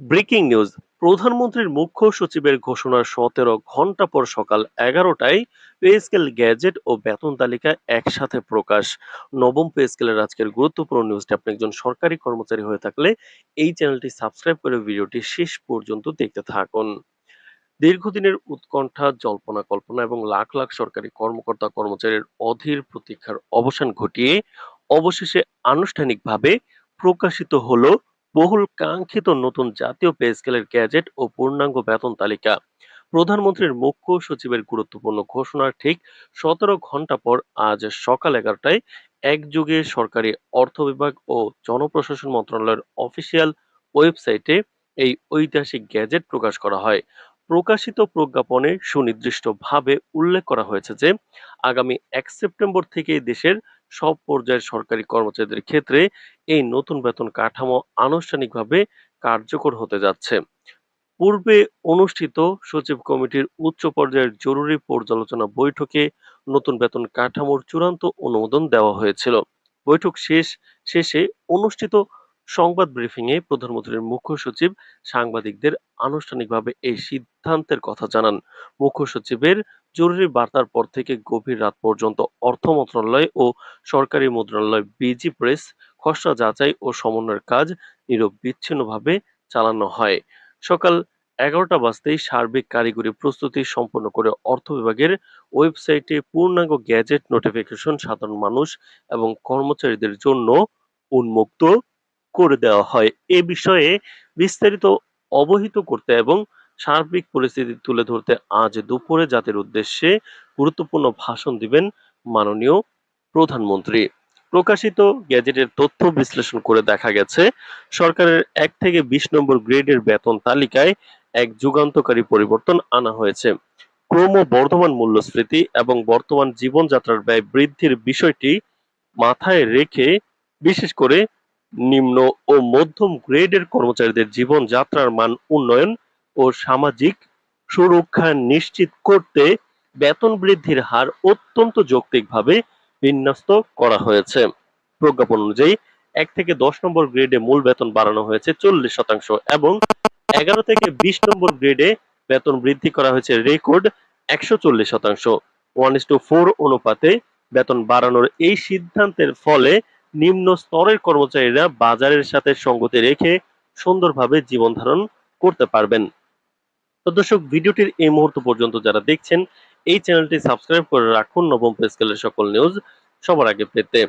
Breaking news. প্রধানমন্ত্রীর মুখ্য সচিবের ঘোষণার ১৭ ঘন্টা পর সকাল ১১টায় পে স্কেল, গ্যাজেট ও বেতন তালিকা একসাথে প্রকাশ। নবম পে স্কেলের আজকের গুরুত্বপূর্ণ নিউজটি আপনি একজন সরকারি কর্মচারী হয়ে থাকলে এই চ্যানেলটি সাবস্ক্রাইব করে ভিডিওটি শেষ পর্যন্ত দেখতে থাকুন। দীর্ঘদিনের উৎকণ্ঠা, জল্পনা কল্পনা এবং লাখ লাখ সরকারি কর্মকর্তা কর্মচারীর অধীর প্রতীক্ষার অবসান ঘটিয়ে অবশেষে আনুষ্ঠানিকভাবে প্রকাশিত হলো বহুল কাঙ্ক্ষিত নতুন জাতীয় পে স্কেলের গ্যাজেট ও পূর্ণাঙ্গ বেতন তালিকা। প্রধানমন্ত্রীর মুখ্য সচিবের গুরুত্বপূর্ণ ঘোষণার ঠিক ১৭ ঘন্টা পর আজ সকাল ১১টায় একযোগে সরকারি অর্থ বিভাগ ও জনপ্রশাসন মন্ত্রণালয়ের অফিসিয়াল ওয়েবসাইটে এই ঐতিহাসিক গ্যাজেট প্রকাশ করা হয়। প্রকাশিত প্রজ্ঞাপনে সুনির্দিষ্টভাবে উল্লেখ করা হয়েছে যে আগামী ১ সেপ্টেম্বর থেকে দেশের সব পর্যায়ের সরকারি কর্মচারীদের ক্ষেত্রে এই নতুন বেতন কাঠামো আনুষ্ঠানিকভাবে কার্যকর হতে যাচ্ছে। পূর্বে অনুষ্ঠিত সচিব কমিটির উচ্চ পর্যায়ের জরুরি পর্যালোচনা বৈঠকে নতুন বেতন কাঠামোর চূড়ান্ত অনুমোদন দেওয়া হয়েছিল। বৈঠক শেষে অনুষ্ঠিত সংবাদ ব্রিফিংয়ে প্রধানমন্ত্রীর মুখ্য সচিব সাংবাদিকদের আনুষ্ঠানিকভাবে এই সিদ্ধান্তের কথা জানান। মুখ্য সচিবের জরুরি বার্তার পর থেকে গভীর রাত পর্যন্ত অর্থ মন্ত্রণালয় ও সরকারি মন্ত্রণালয় বিজি প্রেস খসড়া যাচাই ও সমন্বয়ের কাজ নিরবিচ্ছিন্নভাবে চালানো হয়। সকাল ১১টা বাজতেই সার্বিক কারিগরি প্রস্তুতি সম্পন্ন করে অর্থ বিভাগের ওয়েবসাইটে পূর্ণাঙ্গ গ্যাজেট নোটিফিকেশন সাধারণ মানুষ এবং কর্মচারীদের জন্য উন্মুক্ত করে দেওয়া হয়। এ বিষয়ে বিস্তারিত অবহিত করতে এবং সার্বিক পরিস্থিতি তুলে ধরতে আজ দুপুরে জাতির উদ্দেশ্যে গুরুত্বপূর্ণ ভাষণ দিবেন মাননীয় প্রধানমন্ত্রী। প্রকাশিত গ্যাজেটের তথ্য বিশ্লেষণ করে দেখা গেছে সরকারের ১ থেকে ২০ নম্বর গ্রেডের বেতন তালিকায় এক যুগান্তকারী পরিবর্তন আনা হয়েছে। ক্রমবর্ধমান মূল্যস্ফীতি এবং বর্তমান জীবনযাত্রার ব্যয় বৃদ্ধির বিষয়টি মাথায় রেখে বিশেষ করে নিম্ন ও মধ্যম গ্রেডের কর্মচারীদের জীবনযাত্রার মান উন্নয়ন ও সামাজিক সুরক্ষা নিশ্চিত করতে বেতন বৃদ্ধির হার অত্যন্ত যৌক্তিকভাবে বিন্যস্ত করা হয়েছে। প্রজ্ঞাপন অনুযায়ী ১ থেকে ১০ নম্বর গ্রেডে মূল বেতন বাড়ানো হয়েছে ৪০% এবং ১১ থেকে ২০ নম্বর গ্রেডে বেতন বৃদ্ধি করা হয়েছে রেকর্ড ১৪০%। 1:4 অনুপাতে বেতন বাড়ানোর এই সিদ্ধান্তের ফলে নিম্ন স্তরের কর্মচারীরা বাজারের সাথে সঙ্গতি রেখে সুন্দরভাবে জীবন ধারণ করতে পারবেন। তো দর্শক, ভিডিওটির এই মুহূর্ত পর্যন্ত যারা দেখছেন এই চ্যানেলটি সাবস্ক্রাইব করে রাখুন নবম পে স্কেলের সকল নিউজ সবার আগে পেতে।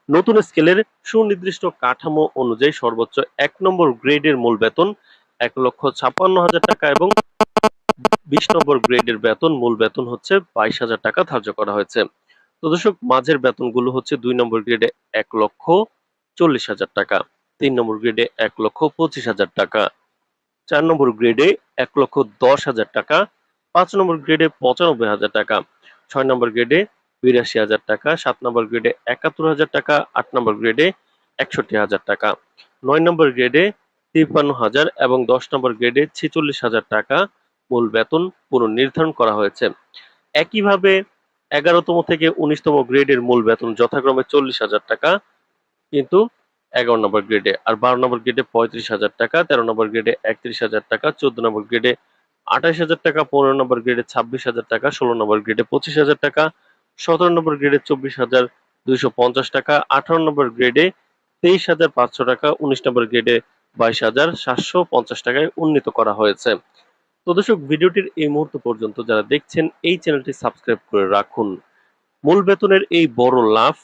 নতুন স্কেলের সুনির্দিষ্ট কাঠামো অনুযায়ী সর্বোচ্চ ১ নম্বর গ্রেডের মূল বেতন ১,৫৬,০০০ টাকা এবং ২০ নম্বর গ্রেডের মূল বেতন হচ্ছে ২২,০০০ টাকা ধার্য করা হয়েছে। তো দর্শক, মাঝের বেতনগুলো হচ্ছে ২ নম্বর গ্রেডে ১,৪০,০০০ টাকা, ৩ নম্বর গ্রেডে ১,২৫,০০০ টাকা, ৪ নম্বর গ্রেডে ১,১০,০০০ টাকা, ৫ নম্বর গ্রেডে ৯৫,০০০ টাকা, ৬ নম্বর গ্রেডে ৮২,০০০ টাকা, ৭ নম্বর গ্রেডে ৭১,০০০ টাকা, ৮ নম্বর গ্রেডে ৬১,০০০ টাকা, ৯ নম্বর গ্রেডে ৫৩,০০০ এবং ১০ নম্বর গ্রেডে ৪৬,০০০ টাকা মূল বেতন পুনর্নির্ধারণ করা হয়েছে। একইভাবে ১১তম থেকে ১৯তম গ্রেডের মূল বেতন যথাক্রমে ৪০,০০০ টাকা কিন্তু ১১ নম্বর গ্রেডে, আর ১২ নম্বর গ্রেডে ৩৫,০০০ টাকা, ১৩ নম্বর গ্রেডে ৩১,০০০ টাকা, ১৪ নম্বর গ্রেডে ২৮,০০০ টাকা, ১৫ নম্বর গ্রেডে ২৬,০০০ টাকা, ১৬ নম্বর গ্রেডে ২৫,০০০ টাকা, ১৭ নম্বর গ্রেডে ২৪,২৫০ টাকা, ১৮ নম্বর গ্রেডে ২৩,৫০০ টাকা, ১৯ নম্বর গ্রেডে ২২,৭৫০ টাকায় উন্নীত করা হয়েছে। তো দর্শক, ভিডিওটির এই মুহূর্ত পর্যন্ত যারা দেখছেন এই চ্যানেলটি সাবস্ক্রাইব করে রাখুন। মূল বেতনের এই বড় লাভ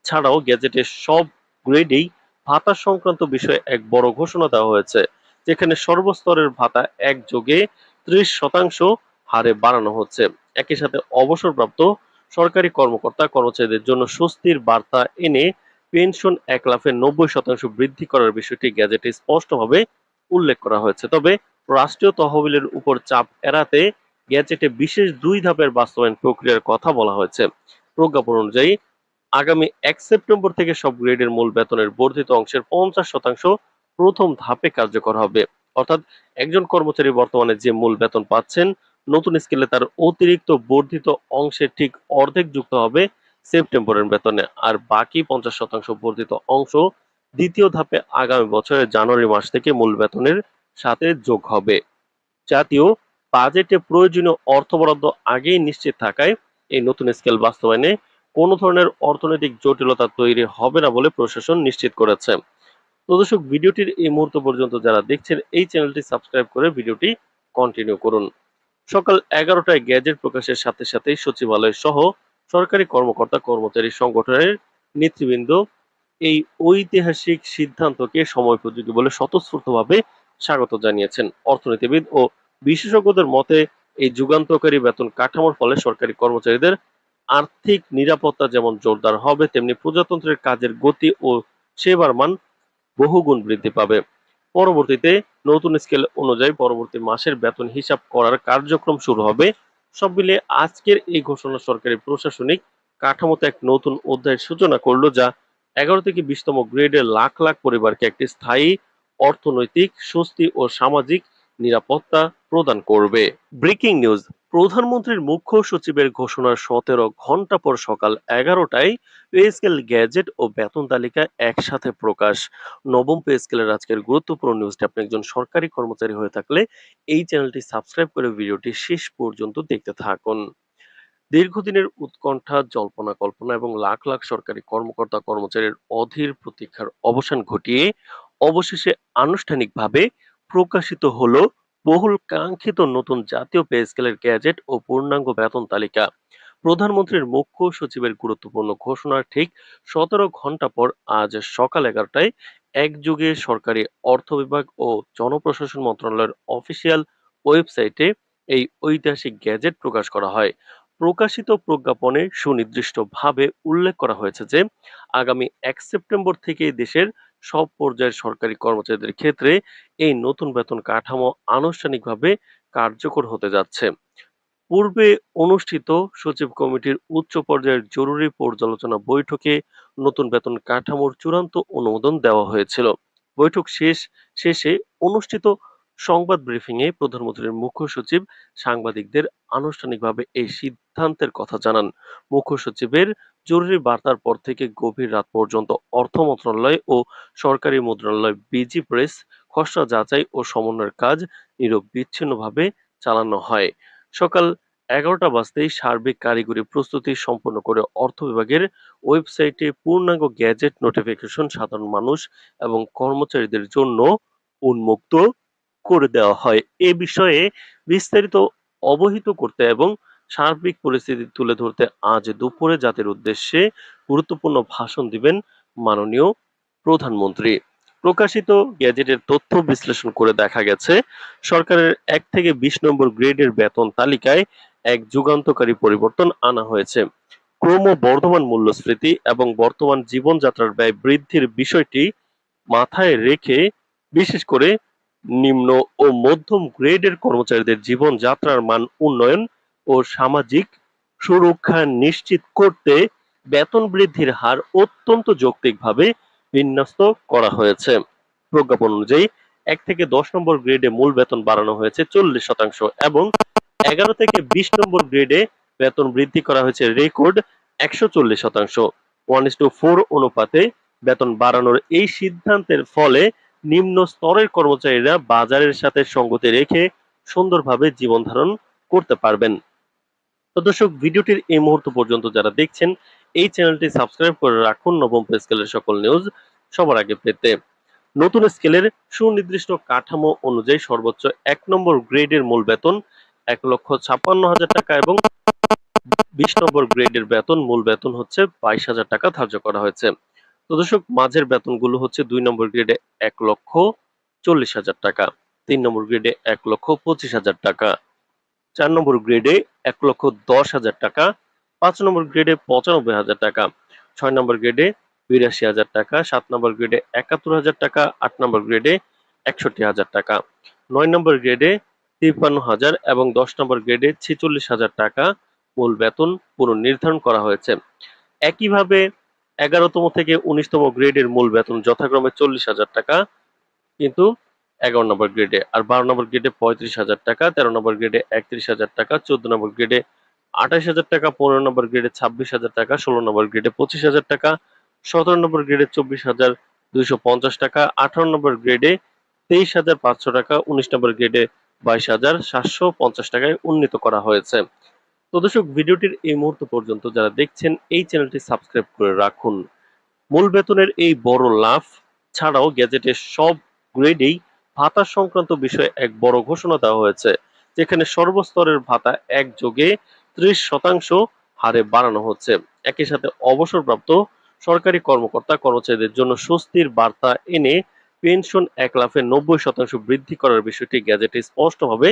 ছাড়াও গ্যাজেটের সব গ্রেডেই ভাতা সংক্রান্ত বিষয়ে এক বড় ঘোষণা দেওয়া হয়েছে, যেখানে সর্বস্তরের ভাতা একযোগে ৩০% হারে বাড়ানো হচ্ছে। একই সাথে অবসরপ্রাপ্ত সরকারি কর্মকর্তা কর্মচারীদের জন্য স্বস্তির বার্তা এনে পেনশন ১ লাফে ৯০% বৃদ্ধি করার বিষয়টি গ্যাজেটে স্পষ্টভাবে উল্লেখ করা হয়েছে। তবে রাষ্ট্রীয় তহবিলের উপর চাপ এড়াতে গ্যাজেটে বিশেষ ২ ধাপের বাস্তবায়ন প্রক্রিয়ার কথা বলা হয়েছে। প্রজ্ঞাপন অনুযায়ী আগামী ১ সেপ্টেম্বর থেকে সব গ্রেডের মূল বেতনের বর্ধিত অংশের ৫০% প্রথম ধাপে কার্যকর হবে। অর্থাৎ একজন কর্মচারী বর্তমানে যে মূল বেতন পাচ্ছেন, নতুন স্কেলে তার অতিরিক্ত বর্ধিত অংশের ঠিক অর্ধেক যুক্ত হবে সেপ্টেম্বরের বেতনে, আর বাকি ৫০% বর্ধিত অংশ দ্বিতীয় ধাপে আগামী বছরের জানুয়ারি মাস থেকে মূল বেতনের সাথে যোগ হবে। জাতীয় বাজেটে প্রয়োজনীয় অর্থ বরাদ্দ আগেই নিশ্চিত থাকায় এই নতুন স্কেল বাস্তবায়নে কোনো ধরনের অর্থনৈতিক জটিলতা তৈরি হবে না বলে প্রশাসন নিশ্চিত করেছে। তো দর্শক, ভিডিওটির এই মুহূর্ত পর্যন্ত যারা দেখছেন এই চ্যানেলটি সাবস্ক্রাইব করে ভিডিওটি কন্টিনিউ করুন। সকাল 11টায় গ্যাজেট প্রকাশের সাথে সাথেই সচিবালয় সহ সরকারি কর্মকর্তা কর্মচারী সংগঠনের নেতৃবৃন্দ এই ঐতিহাসিক সিদ্ধান্তকে সময়োপযোগী বলে স্বতঃস্ফূর্তভাবে স্বাগত জানিয়েছেন। অর্থনীতিবিদ ও বিশেষজ্ঞদের মতে এই যুগান্তকারী বেতন কাঠামোর ফলে সরকারি কর্মচারীদের আর্থিক নিরাপত্তা যেমন জোরদার হবে, তেমনি প্রজাতন্ত্রের কাজের গতি ও সেবার মান বহুগুণ বৃদ্ধি পাবে। পরবর্তীতে নতুন স্কেল অনুযায়ী পরবর্তী মাসের বেতন হিসাব করার কার্যক্রম শুরু হবে। সব মিলিয়ে আজকের এই ঘোষণা সরকারি প্রশাসনিক কাঠামোতে এক নতুন অধ্যায়ের সূচনা করলো, যা 11 থেকে 20তম গ্রেডের লাখ লাখ পরিবারকে একটি স্থায়ী অর্থনৈতিক স্বস্তি ও সামাজিক নিরাপত্তা প্রদান করবে। ব্রেকিং নিউজ, প্রধানমন্ত্রীর মুখ্য সচিবের ঘোষণার 17 ঘন্টা পর সকাল 11টায় পে স্কেল, গ্যাজেট ও বেতন তালিকা একসাথে প্রকাশ। নবম পে স্কেলের আজকের গুরুত্বপূর্ণ নিউজটি আপনি একজন সরকারি কর্মচারী হয়ে থাকলে এই চ্যানেলটি সাবস্ক্রাইব করে ভিডিওটি শেষ পর্যন্ত দেখতে থাকুন। দীর্ঘদিনের উৎকণ্ঠা, জল্পনা কল্পনা এবং লাখ লাখ সরকারি কর্মকর্তা কর্মচারীর অধীর প্রতীক্ষার অবসান ঘটিয়ে অবশেষে আনুষ্ঠানিকভাবে প্রকাশিত হলো বহুল কাঙ্ক্ষিত নতুন জাতীয় পে স্কেলের গ্যাজেট ও পূর্ণাঙ্গ বেতন তালিকা। প্রধানমন্ত্রীর মুখ্য সচিবের গুরুত্বপূর্ণ ঘোষণার ঠিক 17 ঘন্টা পর আজ সকাল 11টায় একযোগে সরকারি অর্থ বিভাগ ও জনপ্রশাসন মন্ত্রণালয়ের অফিসিয়াল ওয়েবসাইটে এই ঐতিহাসিক গ্যাজেট প্রকাশ করা হয়। প্রকাশিত প্রজ্ঞাপনে সুনির্দিষ্টভাবে উল্লেখ করা হয়েছে যে আগামী 1 সেপ্টেম্বর থেকে দেশের সব পর্যায়ের সরকারি কর্মচারীদের ক্ষেত্রে এই নতুন বেতন কাঠামো আনুষ্ঠানিকভাবে কার্যকর হতে যাচ্ছে। পূর্বে অনুষ্ঠিত সচিব কমিটির উচ্চ পর্যায়ের জরুরি পর্যালোচনা বৈঠকে নতুন বেতন কাঠামোর চূড়ান্ত অনুমোদন দেওয়া হয়েছিল। বৈঠক শেষে অনুষ্ঠিত সংবাদ ব্রিফিংয়ে প্রধানমন্ত্রীর মুখ্য সচিব সাংবাদিকদের আনুষ্ঠানিকভাবে এই সিদ্ধান্তের কথা জানান। মুখ্য সচিবের জরুরি বার্তার পর থেকে গভীর রাত পর্যন্ত অর্থ মন্ত্রণালয় ও সরকারি মন্ত্রণালয় বিজি প্রেস খসড়া যাচাই ও সমন্বয়ের কাজ নিরবিচ্ছিন্নভাবে চালানো হয়। সকাল 11টা বাজতেই সার্বিক কারিগরি প্রস্তুতি সম্পন্ন করে অর্থ বিভাগের ওয়েবসাইটে পূর্ণাঙ্গ গ্যাজেট নোটিফিকেশন সাধারণ মানুষ এবং কর্মচারীদের জন্য উন্মুক্ত করে দেওয়া হয়। এ বিষয়ে বিস্তারিত অবহিত করতে এবং সার্বিক পরিস্থিতি তুলে ধরতে আজ দুপুরে জাতির উদ্দেশ্যে গুরুত্বপূর্ণ ভাষণ দিবেন মাননীয় প্রধানমন্ত্রী। প্রকাশিত গ্যাজেটের তথ্য বিশ্লেষণ করে দেখা গেছে সরকারের 1 থেকে 20 নম্বর গ্রেডের বেতন তালিকায় এক যুগান্তকারী পরিবর্তন আনা হয়েছে। ক্রমবর্ধমান মূল্যস্ফীতি এবং বর্তমান জীবনযাত্রার ব্যয় বৃদ্ধির বিষয়টি মাথায় রেখে বিশেষ করে নিম্ন ও মধ্যম গ্রেডের কর্মচারীদের জীবনযাত্রার মান উন্নয়ন ও সামাজিক সুরক্ষা নিশ্চিত করতে বেতন বৃদ্ধির হার অত্যন্ত যৌক্তিকভাবে বিন্যস্ত করা হয়েছে। প্রজ্ঞাপন অনুযায়ী 1 থেকে 10 নম্বর গ্রেডে মূল বেতন বাড়ানো হয়েছে 40% এবং 11 থেকে 20 নম্বর গ্রেডে বেতন বৃদ্ধি করা হয়েছে রেকর্ড 140%। 1:4 অনুপাতে বেতন বাড়ানোর এই সিদ্ধান্তের ফলে নিম্ন স্তরের কর্মচারীরা বাজারের সাথে সঙ্গতি রেখে সুন্দরভাবে জীবন ধারণ করতে পারবেন। তো দর্শক, ভিডিওটির এই মুহূর্ত পর্যন্ত যারা দেখছেন এই চ্যানেলটি সাবস্ক্রাইব করে রাখুন নবম পে স্কেলের সকল নিউজ সবার আগে পেতে। নতুন স্কেলের সুনির্দিষ্ট কাঠামো অনুযায়ী সর্বোচ্চ 1 নম্বর গ্রেডের মূল বেতন 1,56,000 টাকা এবং 20 নম্বর গ্রেডের মূল বেতন হচ্ছে 22,000 টাকা ধার্য করা হয়েছে। তো দর্শক, মাঝের বেতনগুলো হচ্ছে 2 নম্বর গ্রেডে 1,40,000 টাকা, 3 নম্বর গ্রেডে 1,25,000 টাকা, 4 নম্বর গ্রেডে 1,10,000 টাকা, 5 নম্বর গ্রেডে 95,000 টাকা, 6 নম্বর গ্রেডে 82,000 টাকা, 7 নম্বর গ্রেডে 71,000 টাকা, 8 নম্বর গ্রেডে 61,000 টাকা, 9 নম্বর গ্রেডে 53,000 এবং 10 নম্বর গ্রেডে 46,000 টাকা মূল বেতন পুনর্নির্ধারণ করা হয়েছে। একইভাবে 11তম থেকে 19তম গ্রেডের মূল বেতন যথাক্রমে 40,000 টাকা কিন্তু 11 নম্বর গ্রেডে, আর 12 নম্বর গ্রেডে 35,000 টাকা, 13 নম্বর গ্রেডে 31,000 টাকা, 14 নম্বর গ্রেডে 28,000 টাকা, 15 নম্বর গ্রেডে 26,000 টাকা, 16 নম্বর গ্রেডে 25,000 টাকা, 17 নম্বর গ্রেডে 24,250 টাকা, 18 নম্বর গ্রেডে 23,500 টাকা, 19 নম্বর গ্রেডে 22,750 টাকায় উন্নীত করা হয়েছে। তো দর্শক, ভিডিওটির এই মুহূর্ত পর্যন্ত যারা দেখছেন এই চ্যানেলটি সাবস্ক্রাইব করে রাখুন। মূল বেতনের এই বড় লাভ ছাড়াও গ্যাজেটের সব গ্রেডেই ভাতা সংক্রান্ত বিষয়ে এক বড় ঘোষণা দেওয়া হয়েছে, যেখানে সর্বস্তরের ভাতা একযোগে 30% হারে বাড়ানো হচ্ছে। একই সাথে অবসরপ্রাপ্ত সরকারি কর্মকর্তা কর্মচারীদের জন্য স্বস্তির বার্তা এনে পেনশন 1 লাফে 90% বৃদ্ধি করার বিষয়টি গ্যাজেটে স্পষ্টভাবে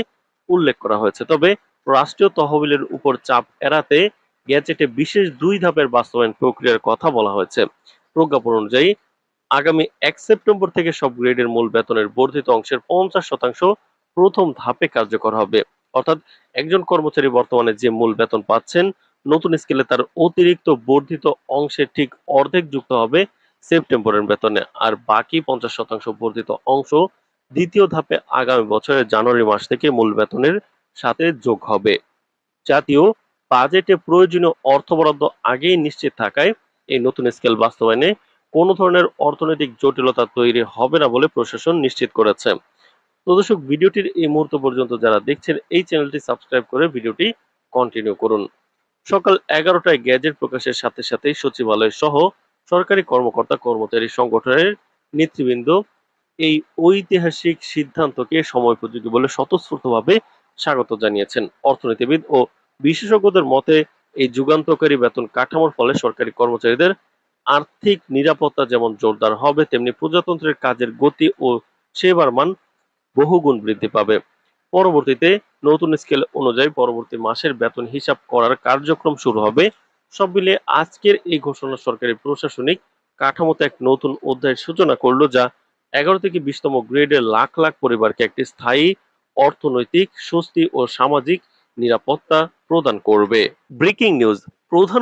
উল্লেখ করা হয়েছে। তবে রাষ্ট্রীয় তহবিলের উপর চাপ এড়াতে গ্যাজেটে বিশেষ 2 ধাপের বাস্তবায়ন প্রক্রিয়ার কথা বলা হয়েছে। প্রজ্ঞাপন অনুযায়ী আগামী 1 সেপ্টেম্বর থেকে সব গ্রেডের মূল বেতনের বর্ধিত অংশের 50% প্রথম ধাপে কার্যকর হবে। অর্থাৎ একজন কর্মচারী বর্তমানে যে মূল বেতন পাচ্ছেন, নতুন স্কেলে তার অতিরিক্ত বর্ধিত অংশের ঠিক অর্ধেক যুক্ত হবে সেপ্টেম্বরের বেতনে, আর বাকি 50% বর্ধিত অংশ দ্বিতীয় ধাপে আগামী বছরের জানুয়ারি মাস থেকে মূল বেতনের সাথে যোগ হবে। জাতীয় বাজেটে প্রয়োজনীয় অর্থ বরাদ্দ আগেই নিশ্চিত থাকায় এই নতুন স্কেল বাস্তবায়নে কোনো ধরনের অর্থনৈতিক জটিলতা তৈরি হবে না বলে প্রশাসন নিশ্চিত করেছে। তো দর্শক, ভিডিওটির এই মুহূর্ত পর্যন্ত যারা দেখছেন এই চ্যানেলটি সাবস্ক্রাইব করে ভিডিওটি কন্টিনিউ করুন। সকাল 11টায় গ্যাজেট প্রকাশের সাথে সাথেই সচিবালয় সহ সরকারি কর্মকর্তা কর্মচারী সংগঠনের নেতৃবৃন্দ এই ঐতিহাসিক সিদ্ধান্তকে সময়োপযোগী বলে স্বতঃস্ফূর্তভাবে স্বাগত জানিয়েছেন। অর্থনীতিবিদ ও বিশেষজ্ঞদের মতে এই যুগান্তকারী বেতন কাঠামোর ফলে সরকারি কর্মচারীদের আর্থিক নিরাপত্তা যেমন জোরদার হবে, তেমনি প্রজাতন্ত্রের কাজের গতি ও সেবার মান বহুগুণ বৃদ্ধি পাবে। পরবর্তীতে নতুন স্কেল অনুযায়ী পরবর্তী মাসের বেতন হিসাব করার কার্যক্রম শুরু হবে। সব মিলিয়ে আজকের এই ঘোষণা সরকারি প্রশাসনিক কাঠামোতে এক নতুন অধ্যায়ের সূচনা করলো, যা 11 থেকে 20তম গ্রেডের লাখ লাখ পরিবারকে একটি স্থায়ী অর্থনৈতিক স্বস্তি ও সামাজিক নিরাপত্তা প্রদান করবে। ব্রেকিং নিউজ, প্রধান